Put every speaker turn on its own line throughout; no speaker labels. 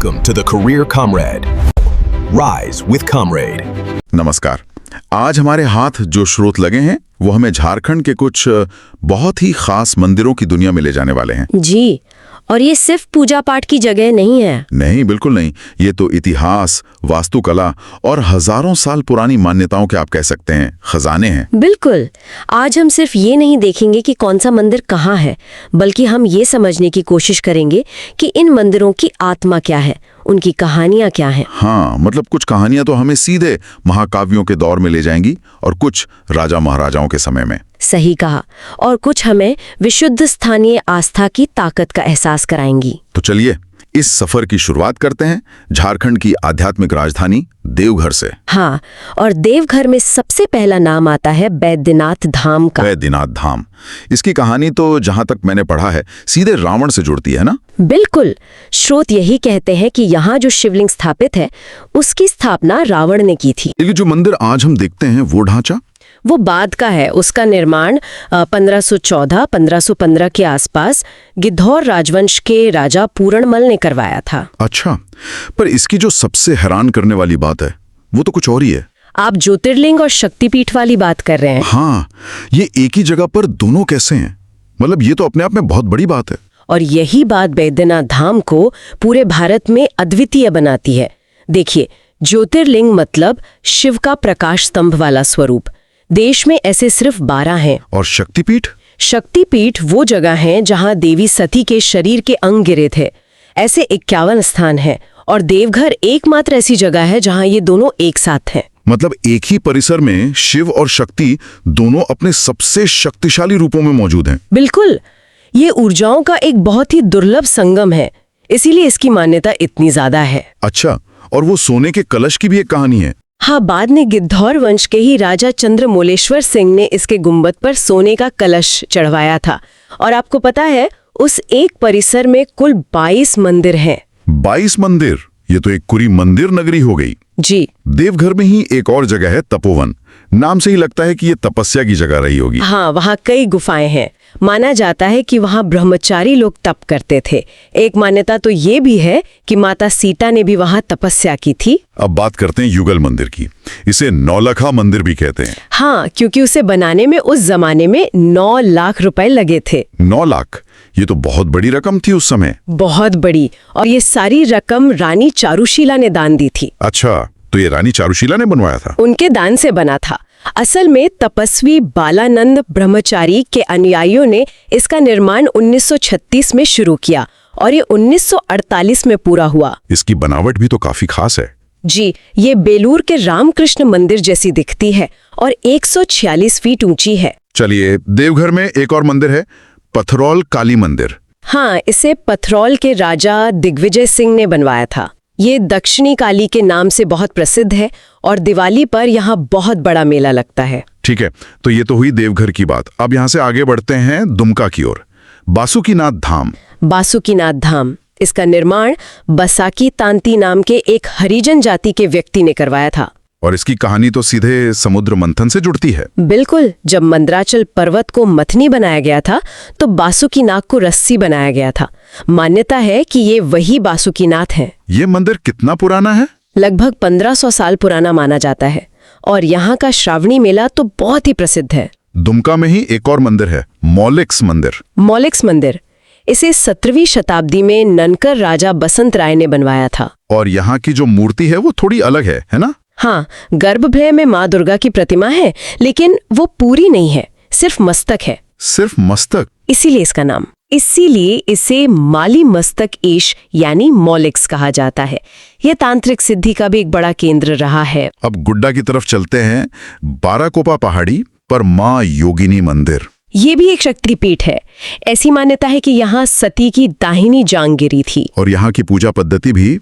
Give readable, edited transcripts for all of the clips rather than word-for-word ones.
Welcome to the Career Comrade. Rise with Comrade.
नमस्कार। आज हमारे हाथ जो स्रोत लगे हैं वो हमें झारखंड के कुछ बहुत ही खास मंदिरों की दुनिया में ले जाने वाले हैं।
जी, और ये सिर्फ पूजा पाठ की जगह नहीं है।
नहीं, बिल्कुल नहीं। ये तो इतिहास, वास्तुकला और हजारों साल पुरानी मान्यताओं के आप कह सकते हैं खजाने हैं।
बिल्कुल। आज हम सिर्फ ये नहीं देखेंगे कि कौन सा मंदिर कहाँ है, बल्कि हम ये समझने की कोशिश करेंगे कि इन मंदिरों की आत्मा क्या है, उनकी कहानियां क्या हैं।
हाँ, मतलब कुछ कहानियां तो हमें सीधे महाकाव्यों के दौर में ले जाएंगी और कुछ राजा महाराजाओं के समय में।
सही कहा। और कुछ हमें विशुद्ध स्थानीय आस्था की ताकत का एहसास कराएंगी।
तो चलिए इस सफर की शुरुआत करते हैं झारखंड की आध्यात्मिक राजधानी देवघर से।
हाँ, और देवघर में सबसे पहला नाम आता है बैद्यनाथ धाम का।
बैद्यनाथ धाम, इसकी कहानी तो जहां तक मैंने पढ़ा है सीधे रावण से जुड़ती है ना?
बिल्कुल। स्रोत यही कहते हैं कि यहाँ जो शिवलिंग स्थापित है उसकी स्थापना रावण ने की थी।
लेकिन जो मंदिर आज हम देखते हैं वो ढांचा
वो बाद का है। उसका निर्माण 1514-1515 के आसपास गिद्धौर राजवंश के राजा पूरणमल ने करवाया था।
अच्छा, पर इसकी जो सबसे हैरान करने वाली बात है वो तो कुछ और ही है।
आप ज्योतिर्लिंग और शक्तिपीठ वाली बात कर रहे हैं।
हाँ, ये एक ही जगह पर दोनों कैसे हैं? मतलब ये तो अपने आप में बहुत बड़ी बात है।
और यही बात बैद्यनाथ धाम को पूरे भारत में अद्वितीय बनाती है। देखिए, ज्योतिर्लिंग मतलब शिव का प्रकाश स्तंभ वाला स्वरूप। देश में ऐसे सिर्फ 12 हैं।
और शक्तिपीठ?
शक्तिपीठ वो जगह है जहां देवी सती के शरीर के अंग गिरे थे। ऐसे 51 स्थान हैं और देवघर एकमात्र ऐसी जगह है जहां ये दोनों एक साथ हैं।
मतलब एक ही परिसर में शिव और शक्ति दोनों अपने सबसे शक्तिशाली रूपों में मौजूद हैं।
बिल्कुल, ये ऊर्जाओं का एक बहुत ही दुर्लभ संगम है, इसीलिए इसकी मान्यता इतनी ज्यादा है।
अच्छा, और वो सोने के कलश की भी एक कहानी है।
हाँ, बाद में गिद्धौर वंश के ही राजा चंद्रमौलेश्वर सिंह ने इसके गुंबद पर सोने का कलश चढ़वाया था। और आपको पता है, उस एक परिसर में कुल 22 मंदिर हैं।
22 मंदिर? ये तो एक पूरी मंदिर नगरी हो गई।
जी।
देवघर में ही एक और जगह है तपोवन। नाम से ही लगता है कि ये तपस्या की जगह रही होगी।
हाँ, वहाँ कई गुफाएं हैं। माना जाता है कि वहाँ ब्रह्मचारी लोग तप करते थे। एक मान्यता तो ये भी है कि माता सीता ने भी वहाँ तपस्या की थी।
अब बात करते हैं युगल मंदिर की। इसे नौलखा मंदिर भी कहते हैं।
हाँ, क्योंकि उसे बनाने में उस जमाने में 9 लाख रुपए लगे थे।
9 लाख? ये तो बहुत बड़ी रकम थी उस समय।
बहुत बड़ी। और ये सारी रकम रानी चारुशीला ने दान दी थी।
अच्छा, तो ये रानी चारुशीला ने बनवाया था?
उनके दान से बना था। असल में तपस्वी बालानंद ब्रह्मचारी के अनुयायियों ने इसका निर्माण 1936 में शुरू किया और ये 1948 में पूरा हुआ।
इसकी बनावट भी तो काफी खास है।
जी, ये बेलूर के रामकृष्ण मंदिर जैसी दिखती है और 146 फीट ऊंची है।
चलिए, देवघर में एक और मंदिर है, पथरौल काली मंदिर।
हाँ, इसे पथरौल के राजा दिग्विजय सिंह ने बनवाया था। ये दक्षिणी काली के नाम से बहुत प्रसिद्ध है और दिवाली पर यहाँ बहुत बड़ा मेला लगता है।
ठीक है, तो ये तो हुई देवघर की बात। अब यहाँ से आगे बढ़ते हैं दुमका की ओर। बासुकीनाथ धाम।
बासुकीनाथ धाम, इसका निर्माण बसाकी तांती नाम के एक हरिजन जाति के व्यक्ति ने करवाया था।
और इसकी कहानी तो सीधे समुद्र मंथन से जुड़ती है।
बिल्कुल। जब मंदराचल पर्वत को मथनी बनाया गया था तो बासुकीनाथ को रस्सी बनाया गया था। मान्यता है कि ये वही बासुकीनाथ हैं।
ये मंदिर कितना पुराना है?
लगभग 1500 साल पुराना माना जाता है और यहाँ का श्रावणी मेला तो बहुत ही प्रसिद्ध है।
दुमका में ही एक और मंदिर है, मौलिक्स मंदिर।
मौलिक्स मंदिर, इसे 17वीं शताब्दी में ननकर राजा बसंत राय ने बनवाया था।
और यहाँ की जो मूर्ति है वो थोड़ी अलग है ना?
हाँ, गर्भगृह में माँ दुर्गा की प्रतिमा है, लेकिन वो पूरी नहीं है, सिर्फ मस्तक है।
सिर्फ मस्तक?
इसीलिए इसका नाम। इसीलिए इसे माली मस्तक ईश यानी मौलिक्स कहा जाता है। यह तांत्रिक सिद्धि का भी एक बड़ा केंद्र रहा है।
अब गुड्डा की तरफ चलते हैं, बाराकोपा पहाड़ी पर माँ योगिनी मंदिर।
ये भी एक शक्तिपीठ है। ऐसी मान्यता है कि यहाँ सती की दाहिनी जांग गिरी थी।
और यहाँ की पूजा पद्धति भी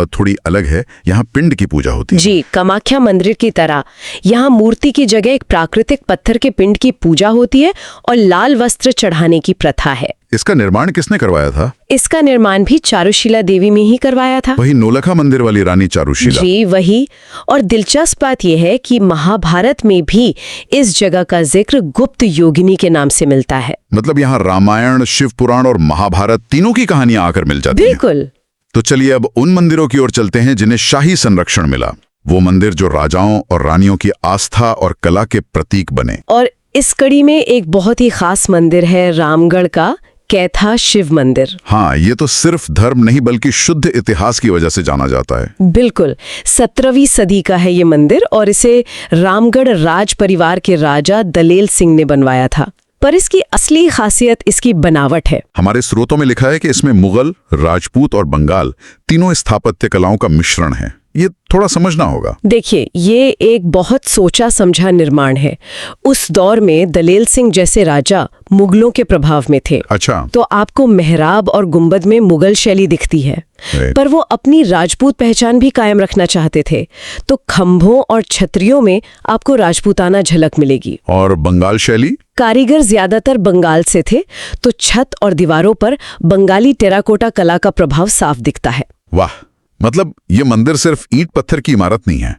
थोड़ी अलग है। यहाँ पिंड की पूजा होती है।
जी, कामाख्या मंदिर की तरह यहाँ मूर्ति की जगह एक प्राकृतिक पत्थर के पिंड की पूजा होती है और लाल वस्त्र चढ़ाने की प्रथा है।
इसका निर्माण किसने करवाया था?
इसका निर्माण भी चारुशीला देवी में ही करवाया था।
वही नौलखा मंदिर वाली रानी चारुशीला?
जी, वही। और दिलचस्प बात यह है कि महाभारत में भी इस जगह का जिक्र गुप्त योगिनी के नाम से मिलता है।
मतलब यहाँ रामायण, शिव पुराण और महाभारत तीनों की कहानियां आकर मिल जाती हैं।
बिल्कुल।
तो चलिए अब उन मंदिरों की ओर चलते हैं जिन्हें शाही संरक्षण मिला। वो मंदिर जो राजाओं और रानियों की आस्था और कला के प्रतीक बने।
और इस कड़ी में एक बहुत ही खास मंदिर है रामगढ़ का कैथा शिव मंदिर।
हाँ, ये तो सिर्फ धर्म नहीं बल्कि शुद्ध इतिहास की वजह से जाना जाता है।
बिल्कुल, 17वीं सदी का है ये मंदिर और इसे रामगढ़ राज परिवार के राजा दलेल सिंह ने बनवाया था। पर इसकी असली खासियत इसकी बनावट है।
हमारे स्रोतों में लिखा है कि इसमें मुगल, राजपूत और बंगाल तीनों स्थापत्य कलाओं का मिश्रण है। ये थोड़ा समझना होगा।
देखिए, ये एक बहुत सोचा समझा निर्माण है। उस दौर में दलेल सिंह जैसे राजा मुगलों के प्रभाव में थे।
अच्छा।
तो आपको मेहराब और गुंबद में मुगल शैली दिखती है, पर वो अपनी राजपूत पहचान भी कायम रखना चाहते थे। तो खंभों और छतरियों में आपको राजपूताना झलक मिलेगी।
और बंगाल शैली?
कारीगर ज्यादातर बंगाल से थे, तो छत और दीवारों पर बंगाली टेराकोटा कला का प्रभाव साफ दिखता है।
वाह, मतलब ये मंदिर सिर्फ ईंट पत्थर की इमारत नहीं है,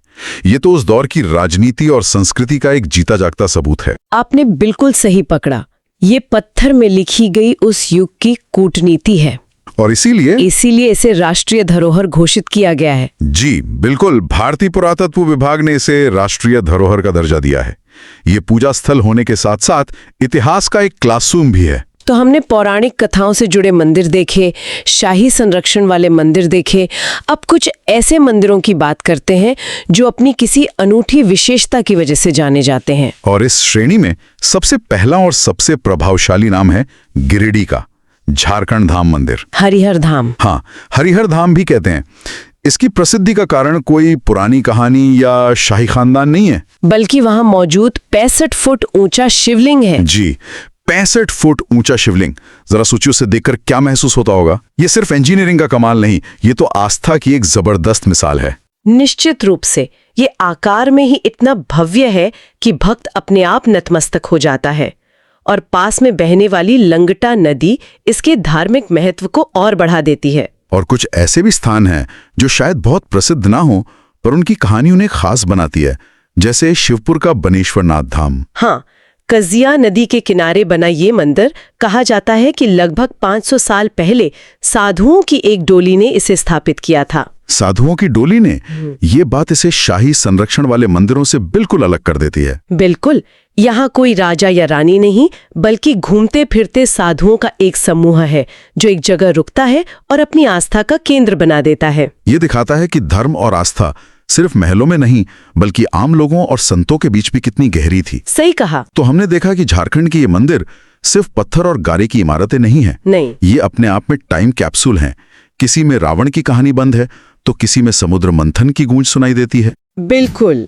ये तो उस दौर की राजनीति और संस्कृति का एक जीता जागता सबूत है।
आपने बिल्कुल सही पकड़ा, ये पत्थर में लिखी गई उस युग की कूटनीति है
और इसीलिए
इसे राष्ट्रीय धरोहर घोषित किया गया है।
जी बिल्कुल, भारतीय पुरातत्व विभाग ने इसे राष्ट्रीय धरोहर का दर्जा दिया है। ये पूजा स्थल होने के साथ साथ इतिहास का एक क्लासरूम भी है।
तो हमने पौराणिक कथाओं से जुड़े मंदिर देखे, शाही संरक्षण वाले मंदिर देखे। अब कुछ ऐसे मंदिरों की बात करते हैं जो अपनी किसी अनूठी विशेषता की वजह से जाने जाते हैं।
और इस श्रेणी में सबसे पहला और सबसे प्रभावशाली नाम है गिरिडीह का झारखंड धाम मंदिर।
हरिहर धाम।
हाँ, हरिहर धाम भी कहते हैं। इसकी प्रसिद्धि का कारण कोई पुरानी कहानी या शाही खानदान नहीं है,
बल्कि वहां मौजूद 65 फुट ऊंचा शिवलिंग है।
जी, 65 फुट ऊंचा शिवलिंग। जरा सोचिए, उसे देखकर क्या महसूस होता होगा। ये सिर्फ इंजीनियरिंग का कमाल नहीं, ये तो आस्था की एक जबरदस्त मिसाल है।
निश्चित रूप से ये आकार में ही इतना भव्य है कि भक्त अपने आप नतमस्तक हो जाता है। और पास में बहने वाली लंगटा नदी इसके धार्मिक महत्व को और बढ़ा देती है।
और कुछ ऐसे भी स्थान हैं जो शायद बहुत प्रसिद्ध ना हो, पर उनकी कहानी उन्हें खास बनाती है, जैसे शिवपुर का बनेश्वरनाथ धाम।
हाँ, कजिया नदी के किनारे बना ये मंदिर कहा जाता है कि लगभग 500 साल पहले साधुओं की एक डोली ने इसे स्थापित किया था।
साधुओं की डोली ने? ये बात इसे शाही संरक्षण वाले मंदिरों से बिल्कुल अलग कर देती है।
बिल्कुल, यहाँ कोई राजा या रानी नहीं, बल्कि घूमते फिरते साधुओं का एक समूह है जो एक जगह रुकता है और अपनी आस्था का केंद्र बना देता है।
ये दिखाता है कि धर्म और आस्था सिर्फ महलों में नहीं बल्कि आम लोगों और संतों के बीच भी कितनी गहरी थी।
सही कहा।
तो हमने देखा कि झारखंड के ये मंदिर सिर्फ पत्थर और गारे की इमारतें नहीं हैं।
नहीं,
ये अपने आप में टाइम कैप्सूल हैं। किसी में रावण की कहानी बंद है तो किसी में समुद्र मंथन की गूंज सुनाई देती है।
बिल्कुल,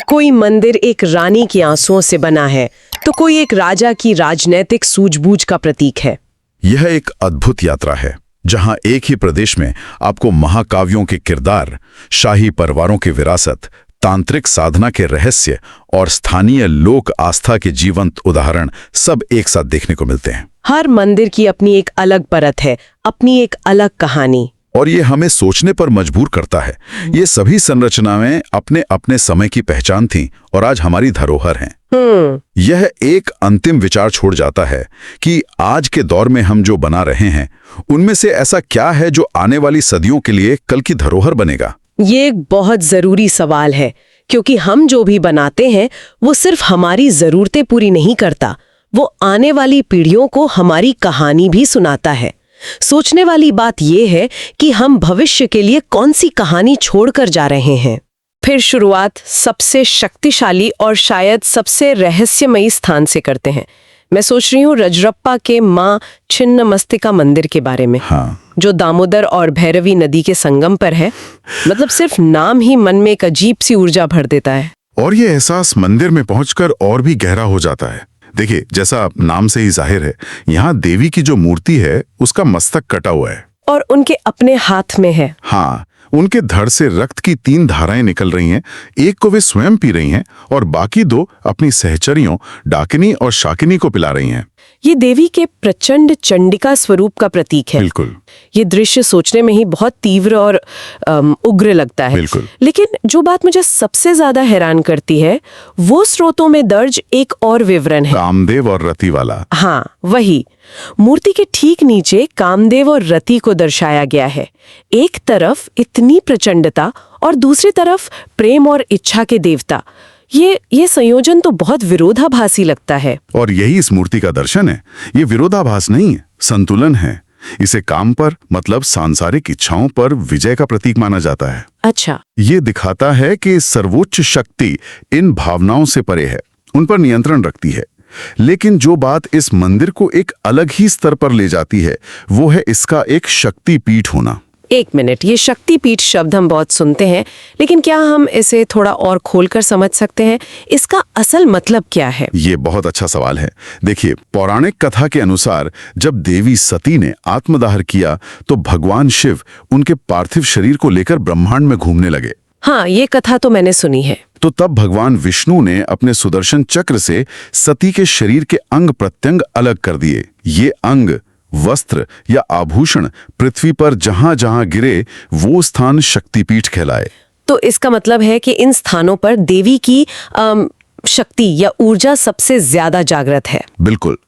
कोई मंदिर एक रानी के आंसुओं से बना है तो कोई एक राजा की राजनैतिक सूझबूझ का प्रतीक है।
यह एक अद्भुत यात्रा है जहां एक ही प्रदेश में आपको महाकाव्यों के किरदार, शाही परिवारों की विरासत, तांत्रिक साधना के रहस्य और स्थानीय लोक आस्था के जीवंत उदाहरण सब एक साथ देखने को मिलते हैं।
हर मंदिर की अपनी एक अलग परत है, अपनी एक अलग कहानी।
और ये हमें सोचने पर मजबूर करता है। ये सभी संरचनाएं अपने अपने समय की पहचान थीं और आज हमारी धरोहर हैं। यह एक अंतिम विचार छोड़ जाता है कि आज के दौर में हम जो बना रहे हैं उनमें से ऐसा क्या है जो आने वाली सदियों के लिए कल की धरोहर बनेगा।
ये एक बहुत जरूरी सवाल है, क्योंकि हम जो भी बनाते हैं वो सिर्फ हमारी जरूरतें पूरी नहीं करता, वो आने वाली पीढ़ियों को हमारी कहानी भी सुनाता है। सोचने वाली बात यह है कि हम भविष्य के लिए कौन सी कहानी छोड़कर जा रहे हैं। फिर शुरुआत सबसे शक्तिशाली और शायद सबसे रहस्यमयी स्थान से करते हैं। मैं सोच रही हूँ रजरप्पा के मां छिन्नमस्तिका मंदिर के बारे में।
हाँ।
जो दामोदर और भैरवी नदी के संगम पर है। मतलब सिर्फ नाम ही मन में एक अजीब सी ऊर्जा भर देता है।
और ये एहसास मंदिर में पहुंचकर और भी गहरा हो जाता है। देखिए, जैसा नाम से ही जाहिर है, यहाँ देवी की जो मूर्ति है उसका मस्तक कटा हुआ है
और उनके अपने हाथ में है।
हाँ, उनके धड़ से रक्त की 3 धाराएं निकल रही हैं। एक को वे स्वयं पी रही हैं और बाकी 2 अपनी सहचरियों डाकिनी और शाकिनी को पिला रही हैं।
ये देवी के प्रचंड चंडिका स्वरूप का प्रतीक है।
बिल्कुल।
ये दृश्य सोचने में ही बहुत तीव्र और उग्र लगता है।
बिल्कुल।
लेकिन जो बात मुझे सबसे ज्यादा हैरान करती है वो स्रोतों में दर्ज एक और विवरण है।
कामदेव और रति वाला।
हाँ, वही। मूर्ति के ठीक नीचे कामदेव और रति को दर्शाया गया है। एक तरफ इतनी प्रचंडता और दूसरी तरफ प्रेम और इच्छा के देवता। ये संयोजन तो बहुत विरोधाभासी लगता है।
और यही इस मूर्ति का दर्शन है। ये विरोधाभास नहीं है, संतुलन है। इसे काम पर मतलब सांसारिक इच्छाओं पर विजय का प्रतीक माना जाता है।
अच्छा।
ये दिखाता है कि सर्वोच्च शक्ति इन भावनाओं से परे है, उन पर नियंत्रण रखती है। लेकिन जो बात इस मंदिर को एक अलग ही स्तर पर ले जाती है वो है इसका एक शक्तिपीठ होना।
एक मिनट, ये शक्तिपीठ शब्द हम बहुत सुनते हैं, लेकिन क्या हम इसे थोड़ा और खोलकर समझ सकते हैं? इसका असल मतलब क्या है?
ये बहुत अच्छा सवाल है। देखिए, पौराणिक कथा के अनुसार जब देवी सती ने आत्मदाह किया तो भगवान शिव उनके पार्थिव शरीर को लेकर ब्रह्मांड में घूमने लगे।
हाँ, ये कथा तो मैंने सुनी है।
तो तब भगवान विष्णु ने अपने सुदर्शन चक्र से सती के शरीर के अंग प्रत्यंग अलग कर दिए। ये अंग, वस्त्र या आभूषण पृथ्वी पर जहां जहां गिरे वो स्थान शक्तिपीठ कहलाए।
तो इसका मतलब है कि इन स्थानों पर देवी की शक्ति या ऊर्जा सबसे ज्यादा जागृत है।
बिल्कुल।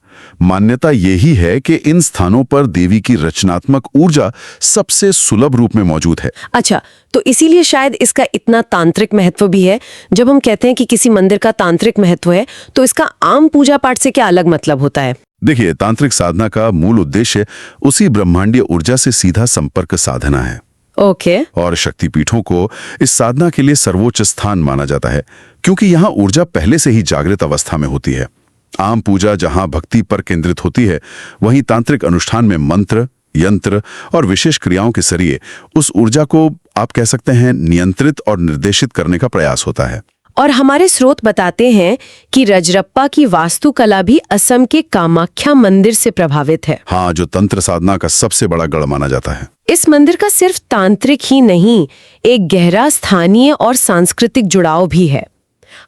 मान्यता यही है कि इन स्थानों पर देवी की रचनात्मक ऊर्जा सबसे सुलभ रूप में मौजूद है।
अच्छा, तो इसीलिए शायद इसका इतना तांत्रिक महत्व भी है। जब हम कहते हैं कि किसी मंदिर का तांत्रिक महत्व है, तो इसका आम पूजा पाठ से क्या अलग मतलब होता है?
देखिए, तांत्रिक साधना का मूल उद्देश्य उसी ब्रह्मांडीय ऊर्जा से सीधा संपर्क साधना है।
ओके।
और शक्तिपीठों को इस साधना के लिए सर्वोच्च स्थान माना जाता है, क्योंकि यहाँ ऊर्जा पहले से ही जागृत अवस्था में होती है। आम पूजा जहाँ भक्ति पर केंद्रित होती है, वहीं तांत्रिक अनुष्ठान में मंत्र, यंत्र और विशेष क्रियाओं के जरिए उस ऊर्जा को आप कह सकते हैं नियंत्रित और निर्देशित करने का प्रयास होता है।
और हमारे स्रोत बताते हैं कि रजरप्पा की वास्तुकला भी असम के कामाख्या मंदिर से प्रभावित है।
हाँ, जो तंत्र साधना का सबसे बड़ा गढ़ माना जाता है।
इस मंदिर का सिर्फ तांत्रिक ही नहीं, एक गहरा स्थानीय और सांस्कृतिक जुड़ाव भी है।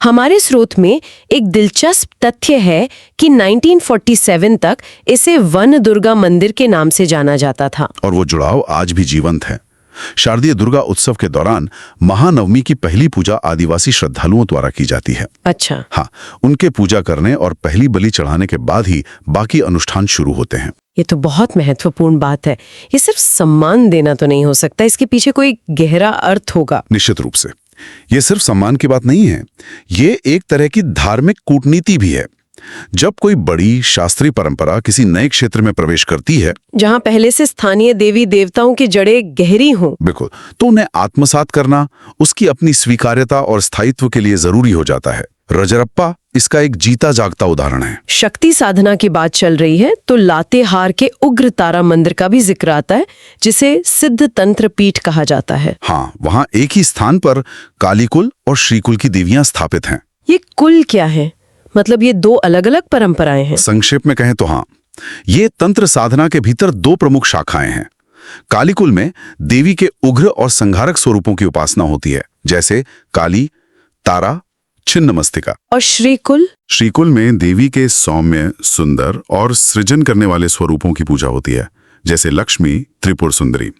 हमारे स्रोत में एक दिलचस्प तथ्य है कि 1947 तक इसे वन दुर्गा मंदिर के नाम से जाना जाता था। और
वो जुड़ाव आज भी जीवंत है। शारदीय दुर्गा उत्सव के दौरान महानवमी की पहली पूजा आदिवासी श्रद्धालुओं द्वारा की जाती है।
अच्छा।
हाँ, उनके पूजा करने और पहली बलि चढ़ाने के बाद ही बाकी अनुष्ठान शुरू होते हैं।
ये तो बहुत महत्वपूर्ण बात है। ये सिर्फ सम्मान देना तो नहीं हो सकता, इसके पीछे कोई गहरा अर्थ होगा।
निश्चित रूप से ये सिर्फ सम्मान की बात नहीं है, ये एक तरह की धार्मिक कूटनीति भी है। जब कोई बड़ी शास्त्रीय परंपरा किसी नए क्षेत्र में प्रवेश करती है, जहां
पहले से स्थानीय देवी देवताओं की जड़ें गहरी हों,
बिल्कुल, तो उन्हें आत्मसात करना उसकी अपनी स्वीकार्यता और स्थायित्व के लिए जरूरी हो जाता है। रजरप्पा इसका एक जीता जागता उदाहरण है।
शक्ति साधना की बात चल रही है तो लातेहार के उग्र तारा मंदिर का भी जिक्र आता है, जिसे सिद्ध तंत्र पीठ कहा जाता है।
हाँ, वहाँ एक ही स्थान पर कालीकुल और श्रीकुल की देवियां स्थापित हैं।
ये कुल क्या है? मतलब ये दो अलग अलग परंपराएं हैं?
संक्षेप में कहें तो हाँ, ये तंत्र साधना के भीतर दो प्रमुख शाखाएं हैं। कालीकुल में देवी के उग्र और संहारक स्वरूपों की उपासना होती है, जैसे काली, तारा, छिन्नमस्तिका।
और श्रीकुल?
श्रीकुल में देवी के सौम्य, सुंदर और सृजन करने वाले स्वरूपों की पूजा होती है, जैसे लक्ष्मी, त्रिपुर सुंदरी।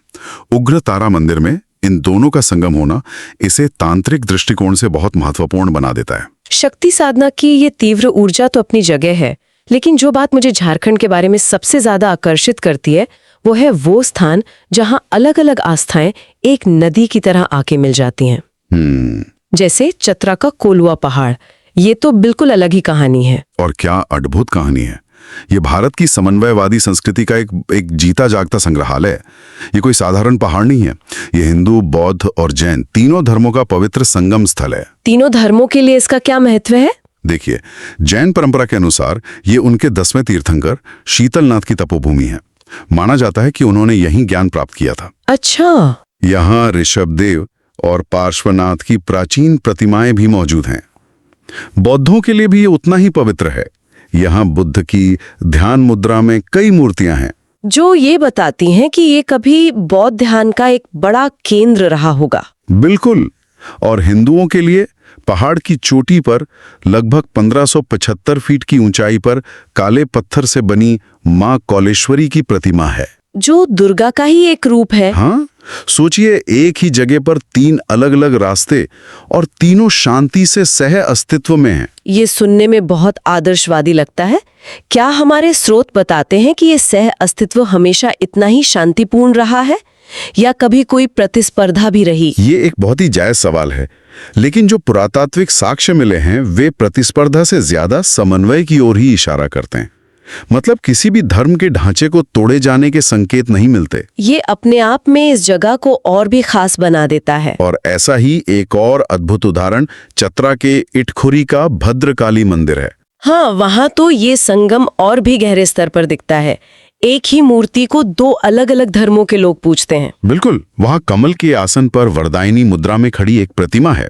उग्र तारा मंदिर में इन दोनों का संगम होना इसे तांत्रिक दृष्टिकोण से बहुत महत्वपूर्ण बना देता है।
शक्ति साधना की ये तीव्र ऊर्जा तो अपनी जगह है, लेकिन जो बात मुझे झारखंड के बारे में सबसे ज्यादा आकर्षित करती है वो है वो स्थान जहां अलग अलग आस्थाएं एक नदी की तरह आके मिल जाती हैं। जैसे चतरा का कोलुआ पहाड़, ये तो बिल्कुल अलग ही कहानी है।
और क्या अद्भुत कहानी है। ये भारत की समन्वयवादी संस्कृति का एक जीता जागता संग्रहालय है। ये कोई साधारण पहाड़ नहीं है, ये हिंदू, बौद्ध और जैन तीनों धर्मों का पवित्र संगम स्थल है।
तीनों धर्मों के लिए इसका क्या महत्व है?
देखिए, जैन परंपरा के अनुसार ये उनके 10वें तीर्थंकर शीतलनाथ की तपोभूमि है। माना जाता है कि उन्होंने यहीं ज्ञान प्राप्त किया था।
अच्छा।
यहाँ ऋषभदेव और पार्श्वनाथ की प्राचीन प्रतिमाएं भी मौजूद हैं। बौद्धों के लिए भी ये उतना ही पवित्र है। यहाँ बुद्ध की ध्यान मुद्रा में कई मूर्तियां हैं,
जो ये बताती हैं कि ये कभी बौद्ध ध्यान का एक बड़ा केंद्र रहा होगा।
बिल्कुल। और हिंदुओं के लिए पहाड़ की चोटी पर लगभग 1575 फीट की ऊंचाई पर काले पत्थर से बनी मां कौलेश्वरी की प्रतिमा है,
जो दुर्गा का ही एक रूप है।
हाँ, सोचिए एक ही जगह पर 3 अलग-अलग रास्ते और तीनों शांति से सह अस्तित्व में हैं।
ये सुनने में बहुत आदर्शवादी लगता है। क्या हमारे स्रोत बताते हैं कि ये सह अस्तित्व हमेशा इतना ही शांतिपूर्ण रहा है या कभी कोई प्रतिस्पर्धा भी रही?
ये एक बहुत ही जायज सवाल है, लेकिन जो पुरातात्विक साक्ष्य मिले हैं वे प्रतिस्पर्धा से ज्यादा समन्वय की ओर ही इशारा करते हैं। मतलब किसी भी धर्म के ढांचे को तोड़े जाने के संकेत नहीं मिलते।
ये अपने आप में इस जगह को और भी खास बना देता है।
और ऐसा ही एक और अद्भुत उदाहरण चतरा के इटखुरी का भद्रकाली मंदिर है।
हाँ, वहाँ तो ये संगम और भी गहरे स्तर पर दिखता है। एक ही मूर्ति को 2 अलग-अलग धर्मों के लोग पूजते हैं।
बिल्कुल, वहाँ कमल के आसन पर वरदायिनी मुद्रा में खड़ी एक प्रतिमा है।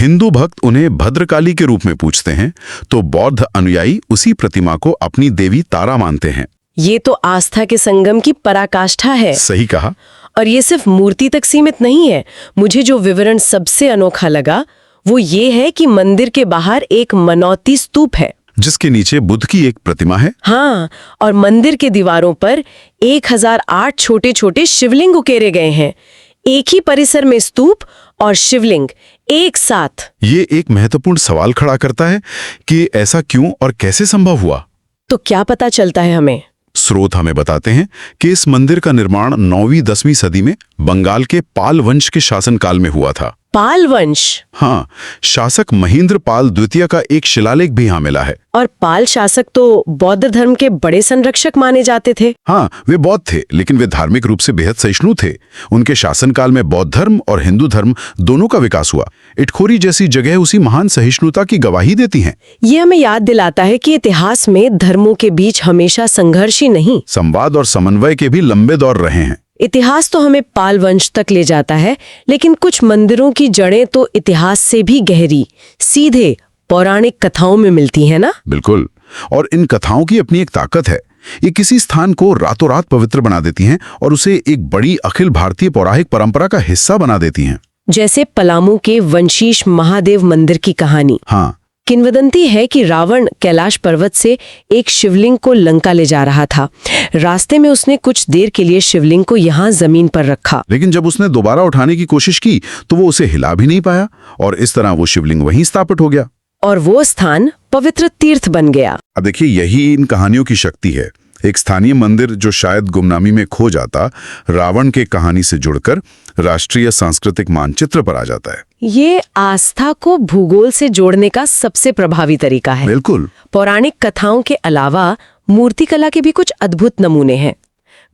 हिंदू भक्त उन्हें भद्रकाली के रूप में पूजते हैं, तो बौद्ध अनुयायी उसी प्रतिमा को अपनी देवी तारा मानते हैं।
ये तो आस्था के संगम की पराकाष्ठा है।
सही कहा।
और ये सिर्फ मूर्ति तक सीमित नहीं है। मुझे जो विवरण सबसे अनोखा लगा वो ये है कि मंदिर के बाहर एक मनौती स्तूप है,
जिसके नीचे बुद्ध की एक प्रतिमा है।
हाँ, और मंदिर के दीवारों पर 1008 छोटे-छोटे शिवलिंग उकेरे गए हैं। एक ही परिसर में स्तूप और शिवलिंग एक साथ।
ये एक महत्वपूर्ण सवाल खड़ा करता है कि ऐसा क्यों और कैसे संभव हुआ।
तो क्या पता चलता है हमें?
स्रोत हमें बताते हैं कि इस मंदिर का निर्माण 9वीं-10वीं सदी में बंगाल के पाल वंश के शासनकाल में हुआ था।
पाल वंश?
हाँ, शासक महेंद्र पाल द्वितीय का एक शिलालेख भी यहाँ मिला है।
और पाल शासक तो बौद्ध धर्म के बड़े संरक्षक माने जाते थे।
हाँ, वे बौद्ध थे, लेकिन वे धार्मिक रूप से बेहद सहिष्णु थे। उनके शासनकाल में बौद्ध धर्म और हिंदू धर्म दोनों का विकास हुआ। इटखोरी जैसी जगह उसी महान सहिष्णुता की गवाही देती हैं।
ये हमें याद दिलाता है कि इतिहास में धर्मों के बीच हमेशा संघर्ष ही नहीं,
संवाद और समन्वय के भी लंबे दौर रहे हैं।
इतिहास तो हमें पाल वंश तक ले जाता है, लेकिन कुछ मंदिरों की जड़ें तो इतिहास से भी गहरी, सीधे पौराणिक कथाओं में मिलती है ना?
बिल्कुल, और इन कथाओं की अपनी एक ताकत है। ये किसी स्थान को रातों रात पवित्र बना देती हैं और उसे एक बड़ी अखिल भारतीय पौराणिक परंपरा का हिस्सा बना देती हैं।
जैसे पलामू के वंशीश महादेव मंदिर की कहानी।
हाँ,
किंवदंती है कि रावण कैलाश पर्वत से एक शिवलिंग को लंका ले जा रहा था। रास्ते में उसने कुछ देर के लिए शिवलिंग को यहाँ जमीन पर रखा,
लेकिन जब उसने दोबारा उठाने की कोशिश की तो वो उसे हिला भी नहीं पाया और इस तरह वो शिवलिंग वहीं स्थापित हो गया
और वो स्थान पवित्र तीर्थ बन गया।
अब देखिए, यही इन कहानियों की शक्ति है। एक स्थानीय मंदिर जो शायद गुमनामी में खो जाता, रावण के कहानी से जुड़कर राष्ट्रीय सांस्कृतिक मानचित्र पर आ जाता है।
ये आस्था को भूगोल से जोड़ने का सबसे प्रभावी तरीका है।
बिल्कुल।
पौराणिक कथाओं के अलावा मूर्तिकला के भी कुछ अद्भुत नमूने हैं।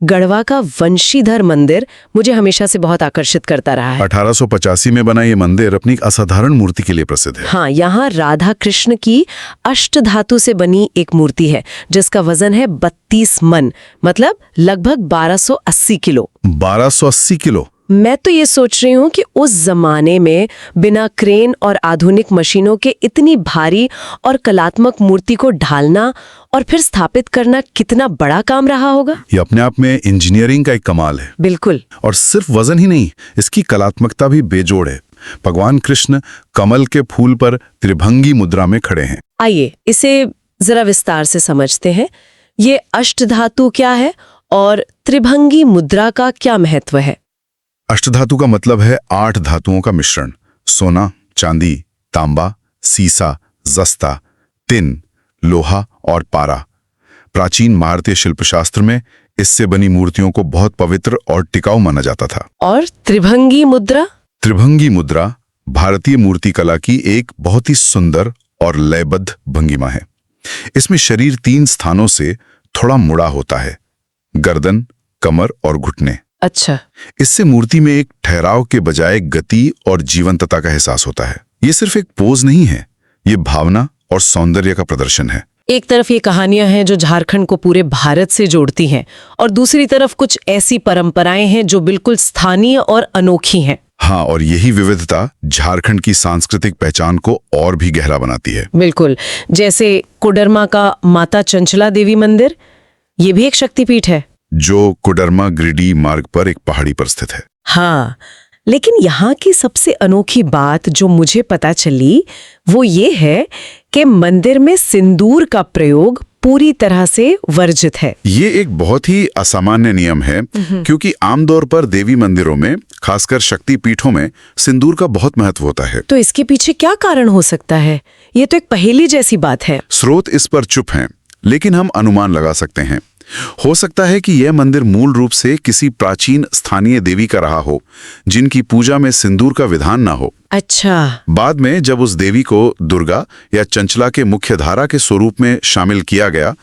गढ़वा का वंशीधर मंदिर मुझे हमेशा से बहुत आकर्षित करता रहा है।
1885 में बना ये मंदिर अपनी एक असाधारण मूर्ति के लिए प्रसिद्ध है।
हाँ, यहाँ राधा कृष्ण की अष्टधातु से बनी एक मूर्ति है जिसका वजन है 32 मन, मतलब लगभग 1280 किलो।
1280 किलो।
मैं तो ये सोच रही हूँ कि उस जमाने में बिना क्रेन और आधुनिक मशीनों के इतनी भारी और कलात्मक मूर्ति को ढालना और फिर स्थापित करना कितना बड़ा काम रहा होगा।
ये अपने आप में इंजीनियरिंग का एक कमाल है।
बिल्कुल।
और सिर्फ वजन ही नहीं, इसकी कलात्मकता भी बेजोड़ है। भगवान कृष्ण कमल के फूल पर त्रिभंगी मुद्रा में खड़े हैं।
आइए इसे जरा विस्तार से समझते हैं। ये अष्टधातु क्या है और त्रिभंगी मुद्रा का क्या महत्व है?
अष्टधातु का मतलब है 8 धातुओं का मिश्रण। सोना, चांदी, तांबा, सीसा, जस्ता, तिन, लोहा और पारा। प्राचीन भारतीय शिल्पशास्त्र में इससे बनी मूर्तियों को बहुत पवित्र और टिकाऊ माना जाता था।
और त्रिभंगी मुद्रा?
त्रिभंगी मुद्रा भारतीय मूर्तिकला की एक बहुत ही सुंदर और लयबद्ध भंगिमा है। इसमें शरीर 3 स्थानों से थोड़ा मुड़ा होता है, गर्दन, कमर और घुटने।
अच्छा।
इससे मूर्ति में एक ठहराव के बजाय गति और जीवंतता का एहसास होता है। ये सिर्फ एक पोज नहीं है, ये भावना और सौंदर्य का प्रदर्शन है।
एक तरफ ये कहानियां हैं जो झारखंड को पूरे भारत से जोड़ती हैं और दूसरी तरफ कुछ ऐसी परंपराएं हैं जो बिल्कुल स्थानीय और अनोखी हैं।
हाँ, और यही विविधता झारखंड की सांस्कृतिक पहचान को और भी गहरा बनाती है।
बिल्कुल। जैसे कोडरमा का माता चंचला देवी मंदिर, ये भी एक शक्तिपीठ है
जो कोडरमा गिरिडीह मार्ग पर एक पहाड़ी पर स्थित है।
हाँ, लेकिन यहाँ की सबसे अनोखी बात जो मुझे पता चली वो ये है कि मंदिर में सिंदूर का प्रयोग पूरी तरह से वर्जित है।
ये एक बहुत ही असामान्य नियम है, क्योंकि आमतौर पर देवी मंदिरों में, खासकर शक्ति पीठों में, सिंदूर का बहुत महत्व होता है।
तो इसके पीछे क्या कारण हो सकता है? ये तो एक पहेली जैसी बात है।
स्रोत इस पर चुप हैं, लेकिन हम अनुमान लगा सकते हैं। हो सकता है कि यह मंदिर मूल रूप से किसी प्राचीन स्थानीय देवी का रहा हो, जिनकी पूजा में सिंदूर का विधान ना हो।
अच्छा।
बाद में जब उस देवी को दुर्गा या चंचला के मुख्य धारा के स्वरूप में शामिल किया गया,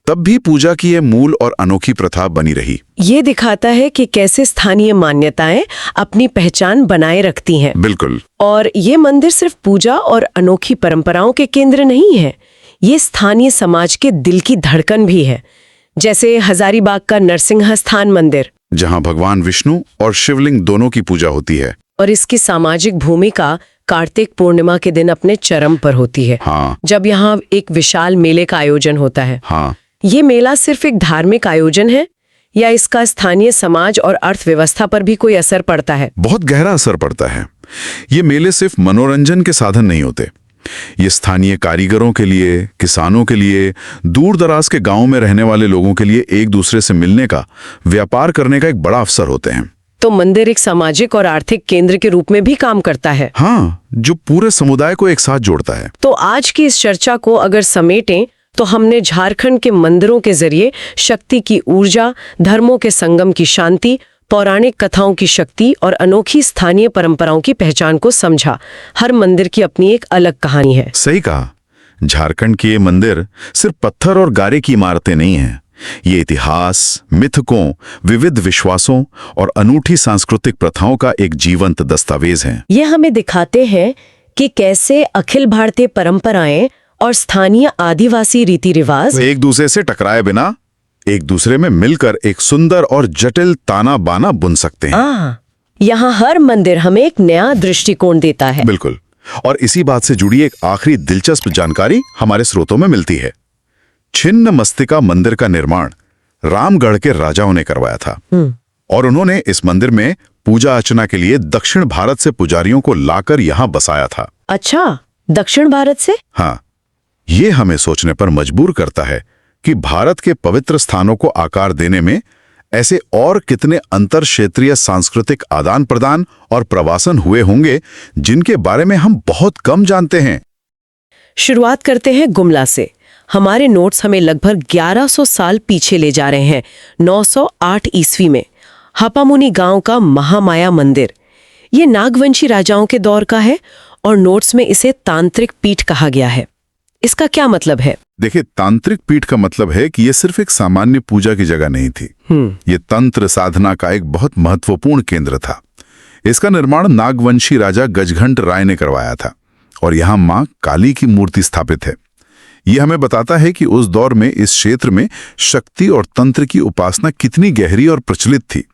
तब भी पूजा की यह मूल और अनोखी प्रथा बनी रही।
ये दिखाता है कि कैसे स्थानीय मान्यताएं अपनी पहचान बनाए रखती हैं।
बिल्कुल।
और ये मंदिर सिर्फ पूजा और अनोखी परंपराओं के केंद्र नहीं है, ये स्थानीय समाज के दिल की धड़कन भी है। जैसे हजारीबाग का नरसिंह स्थान मंदिर,
जहां भगवान विष्णु और शिवलिंग दोनों की पूजा होती है।
और इसकी सामाजिक भूमिका कार्तिक पूर्णिमा के दिन अपने चरम पर होती है।
हाँ।
जब यहाँ एक विशाल मेले का आयोजन होता है।
हाँ।
ये मेला सिर्फ एक धार्मिक आयोजन है या इसका स्थानीय समाज और अर्थव्यवस्था पर भी कोई असर पड़ता है?
बहुत गहरा असर पड़ता है। ये मेले सिर्फ मनोरंजन के साधन नहीं होते, ये स्थानीय कारीगरों के लिए, किसानों के लिए, दूर दराज के गांवों में रहने वाले लोगों के लिए एक दूसरे से मिलने का, व्यापार करने का एक बड़ा अवसर होते हैं।
तो मंदिर एक सामाजिक और आर्थिक केंद्र के रूप में भी काम करता है।
हाँ, जो पूरे समुदाय को एक साथ जोड़ता है।
तो आज की इस चर्चा को अगर समेटें तो हमने झारखंड के मंदिरों के जरिए शक्ति की ऊर्जा, धर्मों के संगम की शांति, पौराणिक कथाओं की शक्ति और अनोखी स्थानीय परंपराओं की पहचान को समझा। हर मंदिर की अपनी एक अलग कहानी है।
सही कहा। झारखंड के ये मंदिर सिर्फ पत्थर और गारे की इमारतें नहीं हैं। ये इतिहास, मिथकों, विविध विश्वासों और अनूठी सांस्कृतिक प्रथाओं का एक जीवंत दस्तावेज है।
ये हमें दिखाते हैं कि कैसे अखिल भारतीय परंपराएं और स्थानीय आदिवासी रीति रिवाज
एक दूसरे से टकराए बिना एक दूसरे में मिलकर एक सुंदर और जटिल ताना बाना बुन सकते हैं।
यहाँ हर मंदिर हमें एक नया दृष्टिकोण देता है।
बिल्कुल। और इसी बात से जुड़ी एक आखिरी दिलचस्प जानकारी हमारे स्रोतों में मिलती है। छिन्न मस्तिका मंदिर का निर्माण रामगढ़ के राजाओं ने करवाया था और उन्होंने इस मंदिर में पूजा अर्चना के लिए दक्षिण भारत से पुजारियों को लाकर यहाँ बसाया था।
अच्छा, दक्षिण भारत से?
हाँ, ये हमें सोचने पर मजबूर करता है कि भारत के पवित्र स्थानों को आकार देने में ऐसे और कितने अंतर क्षेत्रीय सांस्कृतिक आदान प्रदान और प्रवासन हुए होंगे जिनके बारे में हम बहुत कम जानते हैं।
शुरुआत करते हैं गुमला से। हमारे नोट्स हमें लगभग 1100 साल पीछे ले जा रहे हैं। 908 ईस्वी में हपामुनि गांव का महामाया मंदिर, ये नागवंशी राजाओं के दौर का है और नोट्स में इसे तांत्रिक पीठ कहा गया है। इसका क्या मतलब है?
देखिए, तांत्रिक पीठ का मतलब है कि यह सिर्फ एक सामान्य पूजा की जगह नहीं थी। ये तंत्र साधना का एक बहुत महत्वपूर्ण केंद्र था। इसका निर्माण नागवंशी राजा गजघंट राय ने करवाया था और यहाँ मां काली की मूर्ति स्थापित है। यह हमें बताता है कि उस दौर में इस क्षेत्र में शक्ति और तंत्र की उपासना कितनी गहरी और प्रचलित थी।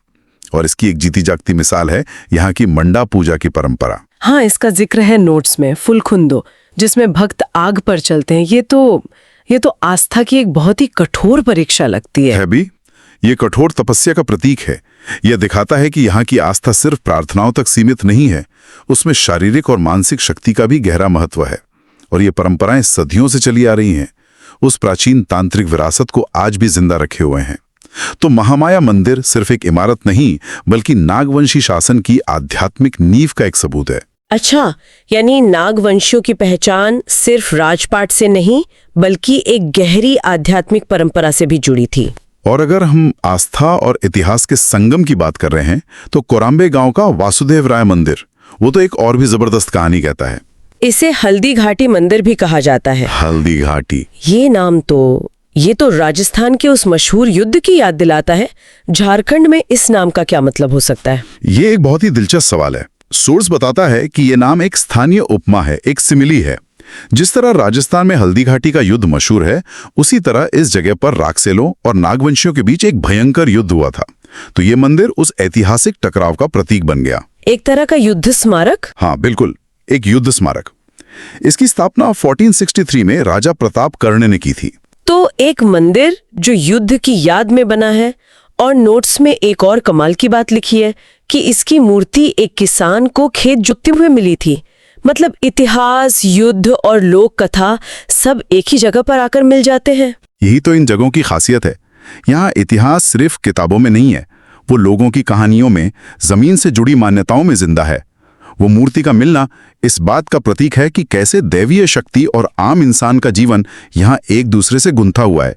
और इसकी एक जीती जागती मिसाल है यहाँ की मंडा पूजा की परंपरा।
हाँ, इसका जिक्र है नोट्स में, फुलखुंदो, जिसमें भक्त आग पर चलते हैं। ये तो आस्था की एक बहुत ही कठोर परीक्षा लगती है
भी। ये कठोर तपस्या का प्रतीक है। यह दिखाता है कि यहाँ की आस्था सिर्फ प्रार्थनाओं तक सीमित नहीं है, उसमें शारीरिक और मानसिक शक्ति का भी गहरा महत्व है। और ये परंपराएं सदियों से चली आ रही हैं, उस प्राचीन तांत्रिक विरासत को आज भी जिंदा रखे हुए हैं। तो महामाया मंदिर सिर्फ एक इमारत नहीं, बल्कि नागवंशी शासन की आध्यात्मिक नींव का एक सबूत है।
अच्छा, यानी नागवंशियों की पहचान सिर्फ राजपाट से नहीं, बल्कि एक गहरी आध्यात्मिक परंपरा से भी जुड़ी थी।
और अगर हम आस्था और इतिहास के संगम की बात कर रहे हैं, तो कोराम्बे गांव का वासुदेव राय मंदिर, वो तो एक और भी जबरदस्त कहानी कहता है।
इसे हल्दी घाटी मंदिर भी कहा जाता है।
हल्दी घाटी,
ये तो राजस्थान के उस मशहूर युद्ध की याद दिलाता है। झारखंड में इस नाम का क्या मतलब हो सकता है?
ये एक बहुत ही दिलचस्प सवाल है। सोर्स बताता है कि ये नाम एक स्थानीय उपमा है, एक सिमिली है। जिस तरह राजस्थान में हल्दी घाटी का युद्ध मशहूर है, उसी तरह इस जगह पर राक्षसेलों और नागवंशियों के बीच एक भयंकर युद्ध हुआ था। तो ये मंदिर उस ऐतिहासिक टकराव का प्रतीक बन गया।
एक तरह का युद्ध स्मारक?
हाँ बिल्कुल, एक युद्ध स्मारक। इसकी स्थापना 1463 में राजा प्रताप कर्ण ने की थी।
तो एक मंदिर जो युद्ध की याद में बना है। और नोट्स में एक और कमाल की बात लिखी है कि इसकी मूर्ति एक किसान को खेत जोतते हुए मिली थी। मतलब इतिहास, युद्ध और लोक कथा सब एक ही जगह पर आकर मिल जाते हैं।
यही तो इन जगहों की खासियत है। यहाँ इतिहास सिर्फ किताबों में नहीं है, वो लोगों की कहानियों में, जमीन से जुड़ी मान्यताओं में जिंदा है। वो मूर्ति का मिलना इस बात का प्रतीक है कि कैसे दैवीय शक्ति और आम इंसान का जीवन यहाँ एक दूसरे से गुंथा हुआ है।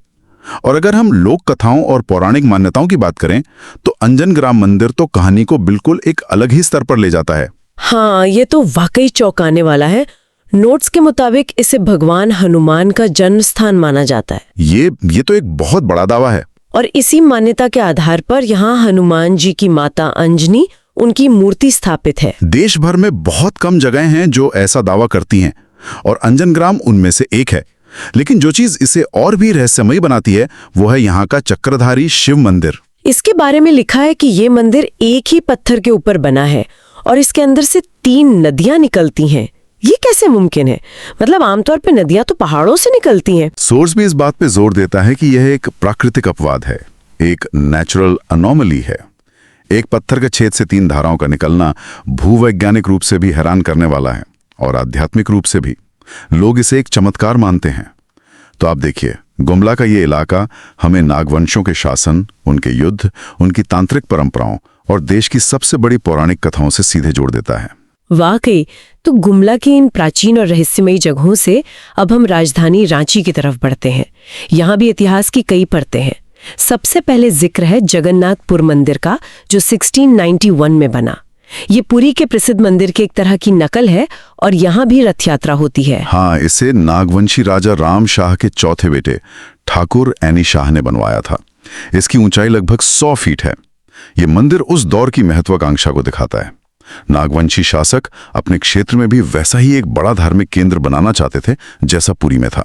और अगर हम लोक कथाओं और पौराणिक मान्यताओं की बात करें तो अंजन ग्राम मंदिर तो कहानी को बिल्कुल एक अलग ही स्तर पर ले जाता है।
हाँ, ये तो वाकई चौंकाने वाला है। नोट्स के मुताबिक इसे भगवान हनुमान का जन्म स्थान माना जाता है।
ये तो एक बहुत बड़ा दावा है।
और इसी मान्यता के आधार पर यहाँ हनुमान जी की माता अंजनी, उनकी मूर्ति स्थापित है।
देश भर में बहुत कम जगहें हैं जो ऐसा दावा करती हैं और अंजन ग्राम उनमें से एक है। लेकिन जो चीज इसे और भी रहस्यमयी बनाती है वो है यहाँ का चक्रधारी शिव मंदिर।
इसके बारे में लिखा है कि ये मंदिर एक ही पत्थर के ऊपर बना है और इसके अंदर से 3 नदियां निकलती हैं। ये कैसे मुमकिन है? मतलब आमतौर पे नदियां तो पहाड़ों से निकलती हैं।
सोर्स भी इस बात पे जोर देता है कि यह एक प्राकृतिक अपवाद है, एक नेचुरल अनोमली है। एक पत्थर के छेद से 3 धाराओं का निकलना भूवैज्ञानिक रूप से भी हैरान करने वाला है और आध्यात्मिक रूप से भी। लोग इसे एक चमत्कार मानते हैं। तो आप देखिए, गुमला का ये इलाका हमें नागवंशों के शासन, उनके युद्ध, उनकी तांत्रिक परंपराओं और देश की सबसे बड़ी पौराणिक कथाओं से सीधे जोड़ देता है।
वाकई, तो गुमला की इन प्राचीन और रहस्यमयी जगहों से अब हम राजधानी रांची की तरफ बढ़ते हैं। यहाँ भी इतिहास की कई परतें हैं। सबसे पहले जिक्र है जगन्नाथपुर मंदिर का, जो 1691 में बना। ये पुरी के प्रसिद्ध मंदिर की एक तरह की नकल है और यहाँ भी रथ यात्रा होती है।
हाँ, इसे नागवंशी राजा राम शाह के चौथे बेटे ठाकुर ऐनी शाह ने बनवाया था। इसकी ऊंचाई लगभग 100 फीट है। ये मंदिर उस दौर की महत्वाकांक्षा को दिखाता है। नागवंशी शासक अपने क्षेत्र में भी वैसा ही एक बड़ा धार्मिक केंद्र बनाना चाहते थे जैसा पुरी में था।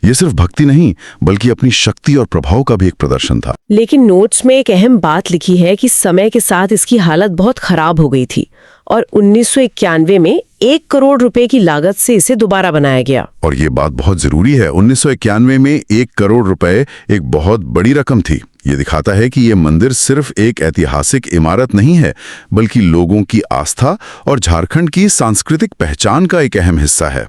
ये सिर्फ भक्ति नहीं बल्कि अपनी शक्ति और प्रभाव का भी एक प्रदर्शन था।
लेकिन नोट्स में एक अहम बात लिखी है कि समय के साथ इसकी हालत बहुत खराब हो गई थी और 1991 में 1 करोड़ रुपए की लागत से इसे दोबारा बनाया गया।
और ये बात बहुत जरूरी है, 1991 में 1 करोड़ रुपए एक बहुत बड़ी रकम थी। ये दिखाता है कि ये मंदिर सिर्फ एक ऐतिहासिक इमारत नहीं है बल्कि लोगों की आस्था और झारखंड की सांस्कृतिक पहचान का एक अहम हिस्सा है।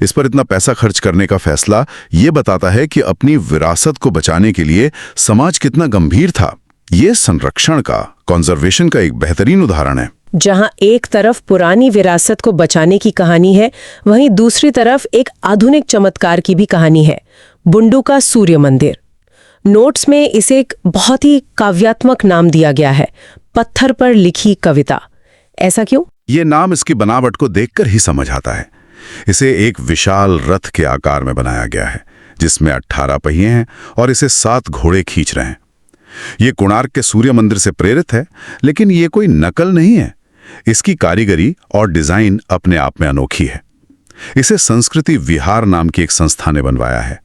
इस पर इतना पैसा खर्च करने का फैसला ये बताता है कि अपनी विरासत को बचाने के लिए समाज कितना गंभीर था। ये संरक्षण का, कंजर्वेशन का एक बेहतरीन उदाहरण है।
जहां एक तरफ पुरानी विरासत को बचाने की कहानी है, वहीं दूसरी तरफ एक आधुनिक चमत्कार की भी कहानी है, बुंडू का सूर्य मंदिर। नोट्स में इसे एक बहुत ही काव्यात्मक नाम दिया गया है, पत्थर पर लिखी कविता। ऐसा क्यों?
ये नाम इसकी बनावट को देखकर ही समझ आता है। इसे एक विशाल रथ के आकार में बनाया गया है जिसमें 18 पहिए हैं और इसे 7 घोड़े खींच रहे हैं। ये कोणार्क के सूर्य मंदिर से प्रेरित है, लेकिन ये कोई नकल नहीं है। इसकी कारीगरी और डिजाइन अपने आप में अनोखी है। इसे संस्कृति विहार नाम की एक संस्था ने बनवाया है।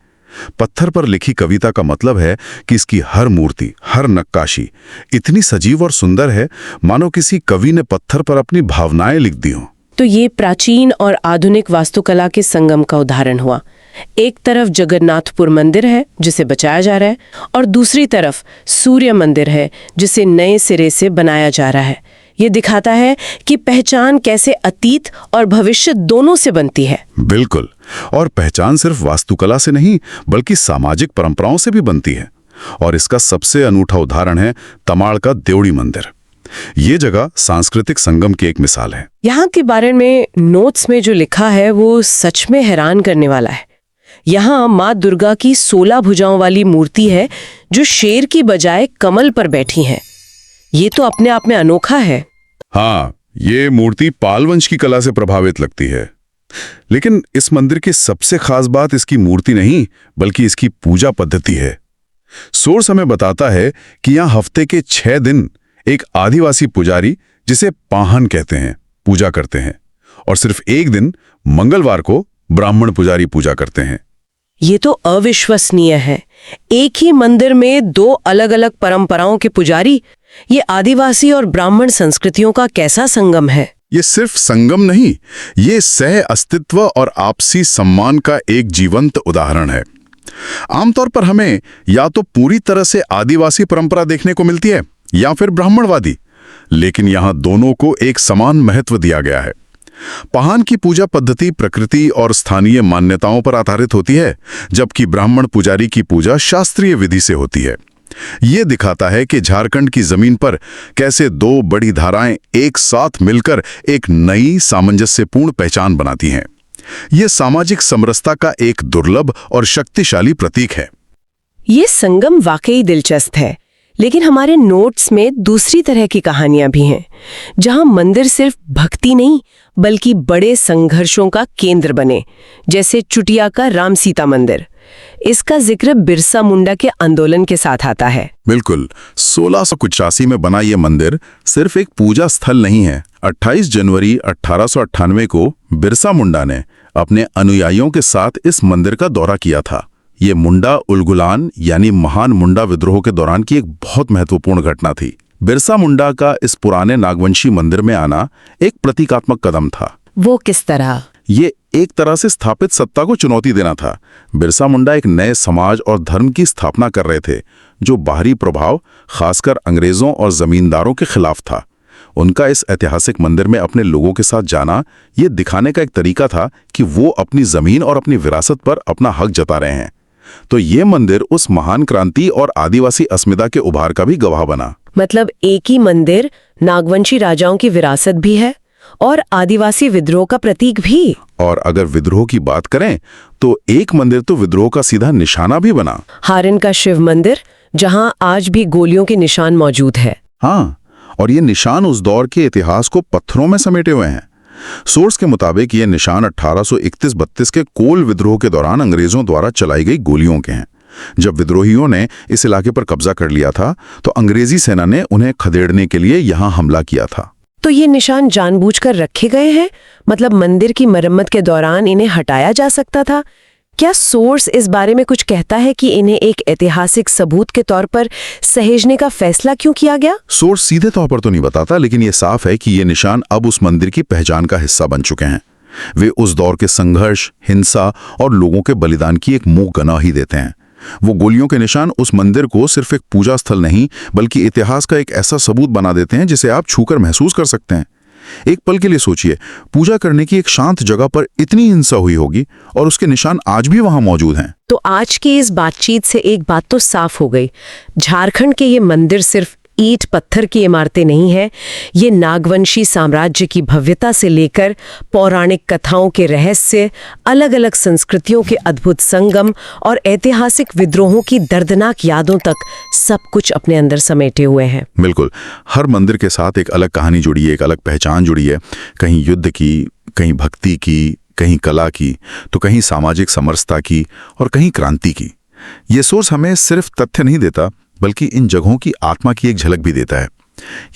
पत्थर पर लिखी कविता का मतलब है कि इसकी हर मूर्ति, हर नक्काशी इतनी सजीव और सुंदर है मानो किसी कवि ने पत्थर पर अपनी भावनाएं लिख दी हों।
तो ये प्राचीन और आधुनिक वास्तुकला के संगम का उदाहरण हुआ। एक तरफ जगन्नाथपुर मंदिर है जिसे बचाया जा रहा है और दूसरी तरफ सूर्य मंदिर है जिसे नए सिरे से बनाया जा रहा है। ये दिखाता है कि पहचान कैसे अतीत और भविष्य दोनों से बनती है।
बिल्कुल, और पहचान सिर्फ वास्तुकला से नहीं बल्कि सामाजिक परंपराओं से भी बनती है। और इसका सबसे अनूठा उदाहरण है तमाड़ का देवड़ी मंदिर। ये जगह सांस्कृतिक संगम की एक मिसाल है।
यहाँ के बारे में नोट्स में जो लिखा है वो सच में हैरान करने वाला है। यहाँ माँ दुर्गा की 16 भुजाओं वाली मूर्ति है जो शेर की बजाय कमल पर बैठी है। ये तो अपने आप में अनोखा है।
हाँ, ये मूर्ति पाल वंश की कला से प्रभावित लगती है। लेकिन इस मंदिर की सबसे खास बात इसकी मूर्ति नहीं बल्कि इसकी पूजा पद्धति है। सोर्स हमें बताता है कि यहाँ हफ्ते के 6 दिन एक आदिवासी पुजारी, जिसे पाहन कहते हैं, पूजा करते हैं और सिर्फ एक दिन मंगलवार को ब्राह्मण पुजारी पूजा करते हैं।
ये तो अविश्वसनीय है। एक ही मंदिर में 2 अलग-अलग परंपराओं के पुजारी। ये आदिवासी और ब्राह्मण संस्कृतियों का कैसा संगम है।
ये सिर्फ संगम नहीं, ये सह अस्तित्व और आपसी सम्मान का एक जीवंत उदाहरण है। आमतौर पर हमें या तो पूरी तरह से आदिवासी परंपरा देखने को मिलती है या फिर ब्राह्मणवादी, लेकिन यहाँ दोनों को एक समान महत्व दिया गया है। पहान की पूजा पद्धति प्रकृति और स्थानीय मान्यताओं पर आधारित होती है, जबकि ब्राह्मण पुजारी की पूजा शास्त्रीय विधि से होती है। ये दिखाता है कि झारखंड की जमीन पर कैसे दो बड़ी धाराएं एक साथ मिलकर एक नई सामंजस्यपूर्ण पहचान बनाती हैं। ये सामाजिक समरसता का एक दुर्लभ और शक्तिशाली प्रतीक है।
ये संगम वाकई दिलचस्प है, लेकिन हमारे नोट्स में दूसरी तरह की कहानियां भी हैं, जहां मंदिर सिर्फ भक्ति नहीं बल्कि बड़े संघर्षों का केंद्र बने, जैसे चुटिया का राम सीता मंदिर। इसका जिक्र बिरसा मुंडा के आंदोलन के साथ आता है।
बिल्कुल, 1685 में बना ये मंदिर सिर्फ एक पूजा स्थल नहीं है। 28 जनवरी 1898 को बिरसा मुंडा ने अपने अनुयायियों के साथ इस मंदिर का दौरा किया था। ये मुंडा उलगुलान यानी महान मुंडा विद्रोह के दौरान की एक बहुत महत्वपूर्ण घटना थी। बिरसा मुंडा का इस पुराने नागवंशी मंदिर में आना एक प्रतीकात्मक कदम था।
वो किस तरह?
ये एक तरह से स्थापित सत्ता को चुनौती देना था। बिरसा मुंडा एक नए समाज और धर्म की स्थापना कर रहे थे, जो बाहरी प्रभाव, खासकर अंग्रेजों और जमींदारों के खिलाफ था। उनका इस ऐतिहासिक मंदिर में अपने लोगों के साथ जाना ये दिखाने का एक तरीका था कि वो अपनी जमीन और अपनी विरासत पर अपना हक जता रहे हैं। तो ये मंदिर उस महान क्रांति और आदिवासी अस्मिता के उभार का भी गवाह बना।
मतलब एक ही मंदिर नागवंशी राजाओं की विरासत भी है और आदिवासी विद्रोह का प्रतीक भी।
और अगर विद्रोह की बात करें तो एक मंदिर तो विद्रोह का सीधा निशाना भी बना।
हारन का शिव मंदिर, जहां आज भी गोलियों के निशान मौजूद है।
हाँ, और ये निशान उस दौर के इतिहास को पत्थरों में समेटे हुए हैं। सोर्स के मुताबिक ये निशान 1831-32 के कोल विद्रोह के दौरान अंग्रेजों द्वारा चलाई गई गोलियों के हैं। जब विद्रोहियों ने इस इलाके पर कब्जा कर लिया था तो अंग्रेजी सेना ने उन्हें खदेड़ने के लिए यहां हमला किया था।
तो ये निशान जानबूझकर रखे गए हैं? मतलब मंदिर की मरम्मत के दौरान इन्हें हटाया जा सकता था? क्या सोर्स इस बारे में कुछ कहता है कि इन्हें एक ऐतिहासिक सबूत के तौर पर सहेजने का फैसला क्यों किया गया?
सोर्स सीधे तौर पर तो नहीं बताता, लेकिन ये साफ है कि ये निशान अब उस मंदिर की पहचान का हिस्सा बन चुके हैं। वे उस दौर के संघर्ष, हिंसा और लोगों के बलिदान की एक मुंह गवाही देते हैं। वो गोलियों के निशान उस मंदिर को सिर्फ एक पूजा स्थल नहीं बल्कि इतिहास का एक ऐसा सबूत बना देते हैं जिसे आप छूकर महसूस कर सकते हैं। एक पल के लिए सोचिए, पूजा करने की एक शांत जगह पर इतनी हिंसा हुई होगी और उसके निशान आज भी वहां मौजूद हैं।
तो आज की इस बातचीत से एक बात तो साफ हो गई, झारखंड के ये मंदिर सिर्फ ईंट पत्थर की इमारतें नहीं है। ये नागवंशी साम्राज्य की भव्यता से लेकर पौराणिक कथाओं के रहस्य, अलग अलग संस्कृतियों के अद्भुत संगम और ऐतिहासिक विद्रोहों की दर्दनाक यादों तक सब कुछ अपने अंदर समेटे हुए हैं।
बिल्कुल, हर मंदिर के साथ एक अलग कहानी जुड़ी है, एक अलग पहचान जुड़ी है। कहीं युद्ध की, कहीं भक्ति की, कहीं कला की, तो कहीं सामाजिक समरसता की और कहीं क्रांति की। ये सोर्स हमें सिर्फ तथ्य नहीं देता बल्कि इन जगहों की आत्मा की एक झलक भी देता है।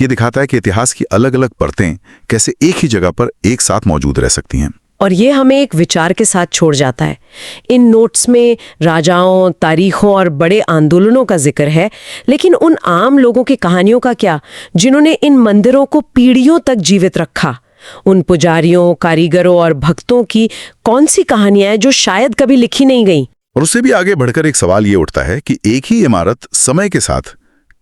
ये दिखाता है कि इतिहास की अलग अलग परतें कैसे एक ही जगह पर एक साथ मौजूद रह सकती हैं।
और ये हमें एक विचार के साथ छोड़ जाता है। इन नोट्स में राजाओं, तारीखों और बड़े आंदोलनों का जिक्र है, लेकिन उन आम लोगों की कहानियों का क्या, जिन्होंने इन मंदिरों को पीढ़ियों तक जीवित रखा? उन पुजारियों, कारीगरों और भक्तों की कौन सी कहानियां हैं जो शायद कभी लिखी नहीं गई?
और उससे भी आगे बढ़कर एक सवाल ये उठता है कि एक ही इमारत समय के साथ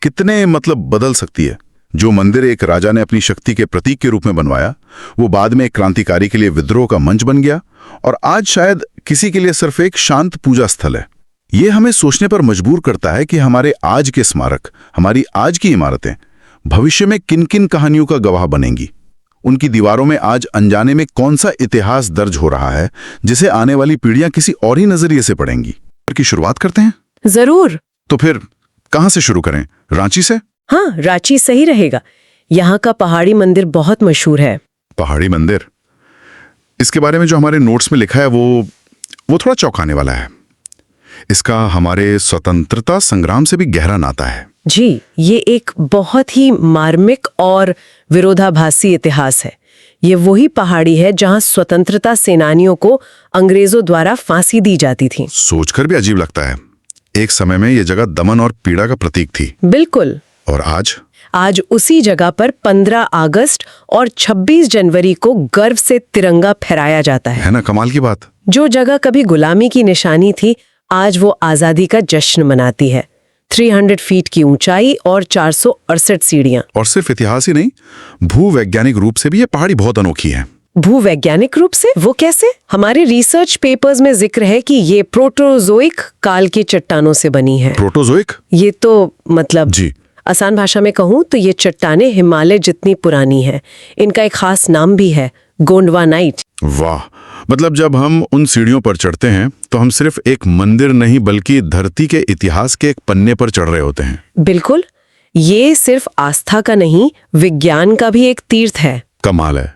कितने बदल सकती है। जो मंदिर एक राजा ने अपनी शक्ति के प्रतीक के रूप में बनवाया, वो बाद में एक क्रांतिकारी के लिए विद्रोह का मंच बन गया और आज शायद किसी के लिए सिर्फ एक शांत पूजा स्थल है। ये हमें सोचने पर मजबूर करता है कि हमारे आज के स्मारक, हमारी आज की इमारतें भविष्य में किन किन कहानियों का गवाह बनेंगी। उनकी दीवारों में आज अनजाने में कौन सा इतिहास दर्ज हो रहा है जिसे आने वाली पीढ़ियां किसी और ही नजरिए से पढ़ेंगी। की शुरुआत करते हैं?
जरूर।
तो फिर कहां से शुरू करें? रांची से?
हाँ, रांची सही रहेगा। यहाँ का पहाड़ी मंदिर बहुत मशहूर है।
पहाड़ी मंदिर, इसके बारे में जो हमारे नोट्स में लिखा है वो थोड़ा चौंकाने वाला है। इसका हमारे स्वतंत्रता संग्राम से भी गहरा नाता है।
जी, ये एक बहुत ही मार्मिक और विरोधाभासी इतिहास है। ये वही पहाड़ी है जहां स्वतंत्रता सेनानियों को अंग्रेजों द्वारा फांसी दी जाती थी।
सोचकर भी अजीब लगता है। एक समय में ये जगह दमन और पीड़ा का प्रतीक थी।
बिल्कुल।
और आज
उसी जगह पर 15 अगस्त और 26 जनवरी को गर्व से तिरंगा फहराया जाता है
ना? कमाल की बात।
जो जगह कभी गुलामी की निशानी थी, आज वो आजादी का जश्न मनाती है। 300 फीट की ऊंचाई और 468 सीढ़ियां।
और सिर्फ इतिहास ही नहीं, भूवैज्ञानिक रूप से भी ये पहाड़ी बहुत अनोखी है।
भूवैज्ञानिक रूप से वो कैसे? हमारे रिसर्च पेपर्स में जिक्र है कि ये प्रोटोजोइक काल की चट्टानों से बनी है।
प्रोटोजोइक?
ये तो मतलब
जी।
आसान भाषा में कहूँ तो ये चट्टानें हिमालय जितनी पुरानी है। इनका एक खास नाम भी है, गोंडवानाइट।
वाह, मतलब जब हम उन सीढ़ियों पर चढ़ते हैं तो हम सिर्फ एक मंदिर नहीं बल्कि धरती के इतिहास के एक पन्ने पर चढ़ रहे होते हैं।
बिल्कुल, ये सिर्फ आस्था का नहीं, विज्ञान का भी एक तीर्थ है।
कमाल है,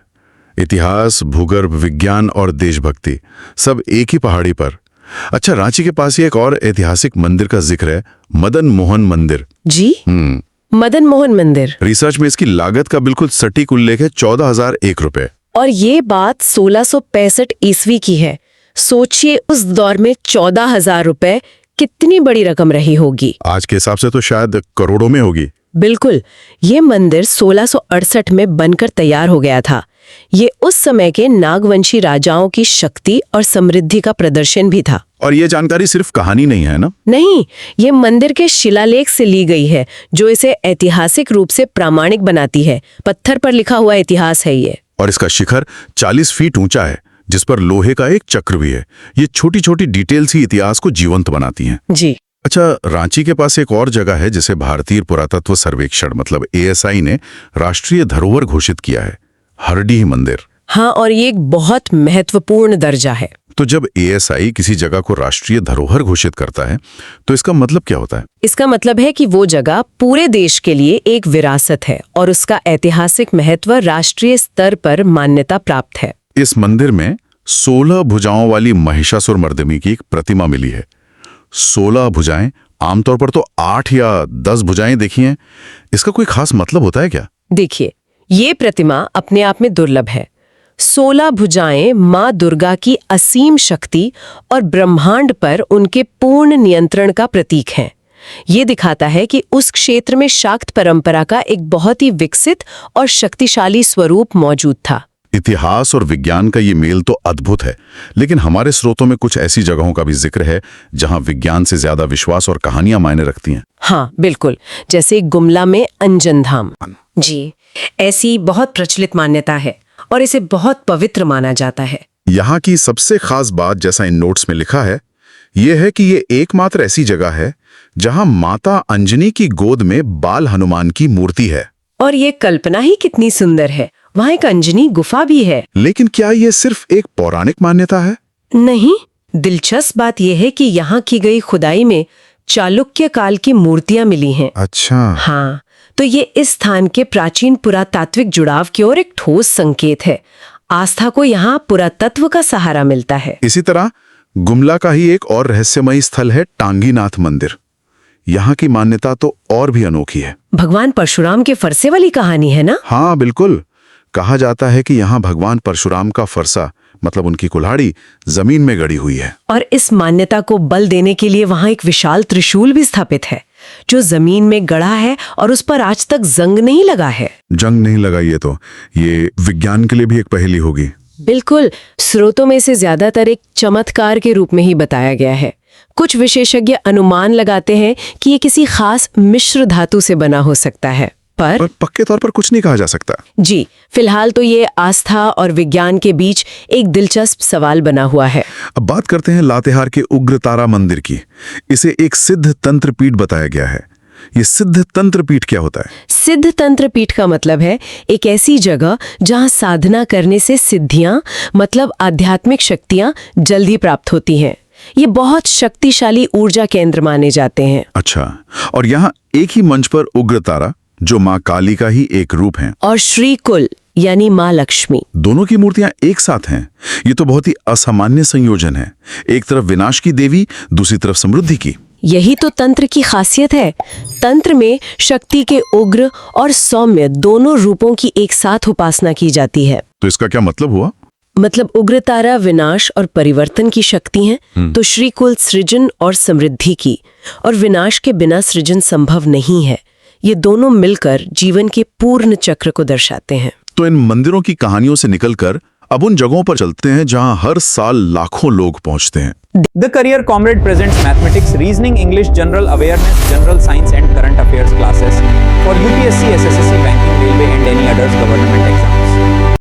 इतिहास, भूगर्भ, विज्ञान और देशभक्ति सब एक ही पहाड़ी पर। अच्छा, रांची के पास ही एक और ऐतिहासिक मंदिर का जिक्र है, मदन मोहन मंदिर।
जी, मदन मोहन मंदिर।
रिसर्च में इसकी लागत का बिल्कुल सटीक उल्लेख है, 14,001 रुपए।
और ये बात 1665 ईस्वी की है। सोचिए उस दौर में 14,000 रुपए कितनी बड़ी रकम रही होगी।
आज के हिसाब से तो शायद करोड़ों में होगी।
बिल्कुल, ये मंदिर 1668 में बनकर तैयार हो गया था। ये उस समय के नागवंशी राजाओं की शक्ति और समृद्धि का प्रदर्शन भी था।
और ये जानकारी सिर्फ कहानी नहीं है ना?
नहीं, ये मंदिर के शिलालेख से ली गई है, जो इसे ऐतिहासिक रूप से प्रामाणिक बनाती है। पत्थर पर लिखा हुआ इतिहास है ये।
और इसका शिखर 40 फीट ऊंचा है, जिस पर लोहे का एक चक्र भी है। ये छोटी छोटी डिटेल्स ही इतिहास को जीवंत बनाती हैं।
जी।
अच्छा, रांची के पास एक और जगह है जिसे भारतीय पुरातत्व सर्वेक्षण मतलब ASI ने राष्ट्रीय धरोहर घोषित किया है, हरडीह मंदिर।
हाँ, और ये एक बहुत महत्वपूर्ण दर्जा है।
तो जब ASI किसी जगह को राष्ट्रीय धरोहर घोषित करता है तो इसका मतलब क्या होता है?
इसका मतलब है कि वो जगह पूरे देश के लिए एक विरासत है और उसका ऐतिहासिक महत्व राष्ट्रीय स्तर पर मान्यता प्राप्त है।
इस मंदिर में 16 भुजाओं वाली महिषासुर मर्दनी की एक प्रतिमा मिली है। 16 भुजाएं, आमतौर पर तो 8 या 10 भुजाएं देखी हैं। इसका कोई खास मतलब होता है क्या?
देखिए, ये प्रतिमा अपने आप में दुर्लभ है। 16 भुजाएं माँ दुर्गा की असीम शक्ति और ब्रह्मांड पर उनके पूर्ण नियंत्रण का प्रतीक हैं। ये दिखाता है कि उस क्षेत्र में शाक्त परंपरा का एक बहुत ही विकसित और शक्तिशाली स्वरूप मौजूद था।
इतिहास और विज्ञान का ये मेल तो अद्भुत है, लेकिन हमारे स्रोतों में कुछ ऐसी जगहों का भी जिक्र है जहां विज्ञान से ज्यादा विश्वास और कहानियां मायने रखती हैं।
हाँ, बिल्कुल, जैसे गुमला में अंजन धाम। जी, ऐसी बहुत प्रचलित मान्यता है और इसे बहुत पवित्र माना जाता है।
यहाँ की सबसे खास बात, जैसा इन नोट्स में लिखा है, ये है कि ये एकमात्र ऐसी जगह है जहां माता अंजनी की गोद में बाल हनुमान की मूर्ति है।
और ये कल्पना ही कितनी सुंदर है। वहाँ एक अंजनी गुफा भी है।
लेकिन क्या ये सिर्फ एक पौराणिक मान्यता है?
नहीं, दिलचस्प बात यह है कि यहाँ की गई खुदाई में चालुक्य काल की मूर्तियां मिली हैं।
अच्छा।
हाँ, तो ये इस स्थान के प्राचीन पुरातात्विक जुड़ाव की ओर एक ठोस संकेत है। आस्था को यहाँ पुरातत्व का सहारा मिलता है।
इसी तरह गुमला का ही एक और रहस्यमयी स्थल है टांगीनाथ मंदिर। यहाँ की मान्यता तो और भी अनोखी है।
भगवान परशुराम के फरसे वाली कहानी है ना?
हाँ, बिल्कुल। कहा जाता है कि यहाँ भगवान परशुराम का फरसा मतलब उनकी कुल्हाड़ी जमीन में गड़ी हुई है।
और इस मान्यता को बल देने के लिए वहाँ एक विशाल त्रिशूल भी स्थापित है, जो जमीन में गड़ा है और उस पर आज तक जंग नहीं लगा है।
जंग नहीं लगा, ये विज्ञान के लिए भी एक पहेली होगी।
बिल्कुल, स्रोतों में से ज्यादातर एक चमत्कार के रूप में ही बताया गया है। कुछ विशेषज्ञ अनुमान लगाते हैं कि ये किसी खास मिश्र धातु से बना हो सकता है, पर
पक्के तौर पर कुछ नहीं कहा जा सकता।
जी, फिलहाल तो ये आस्था और विज्ञान के बीच एक दिलचस्प सवाल बना हुआ है।
अब बात करते हैं लातेहार के उग्रतारा मंदिर की। इसे एक सिद्ध तंत्र पीठ बताया गया है। ये सिद्ध तंत्र पीठ क्या होता है?
सिद्ध तंत्र पीठ का मतलब है एक ऐसी जगह जहां साधना करने से सिद्धियां मतलब आध्यात्मिक शक्तियां जल्दी प्राप्त होती हैं। ये बहुत शक्तिशाली ऊर्जा केंद्र माने जाते हैं।
अच्छा, और यहाँ एक ही मंच पर उग्रतारा जो माँ काली का ही एक रूप है
और श्रीकुल यानी माँ लक्ष्मी,
दोनों की मूर्तियां एक साथ हैं। ये तो बहुत ही असामान्य संयोजन है। एक तरफ विनाश की देवी, दूसरी तरफ समृद्धि की।
यही तो तंत्र की खासियत है। तंत्र में शक्ति के उग्र और सौम्य दोनों रूपों की एक साथ उपासना की जाती है।
तो इसका क्या मतलब हुआ?
मतलब उग्रतारा विनाश और परिवर्तन की शक्ति है, तो श्रीकुल सृजन और समृद्धि की, और विनाश के बिना सृजन संभव नहीं है। ये दोनों मिलकर जीवन के पूर्ण चक्र को दर्शाते हैं।
तो इन मंदिरों की कहानियों से निकलकर अब उन जगहों पर चलते हैं जहां हर साल लाखों लोग पहुंचते हैं।
The Career Comrade presents mathematics, reasoning, English, general awareness, general science and current affairs classes for UPSC, SSSC, banking, railway and any others government exam.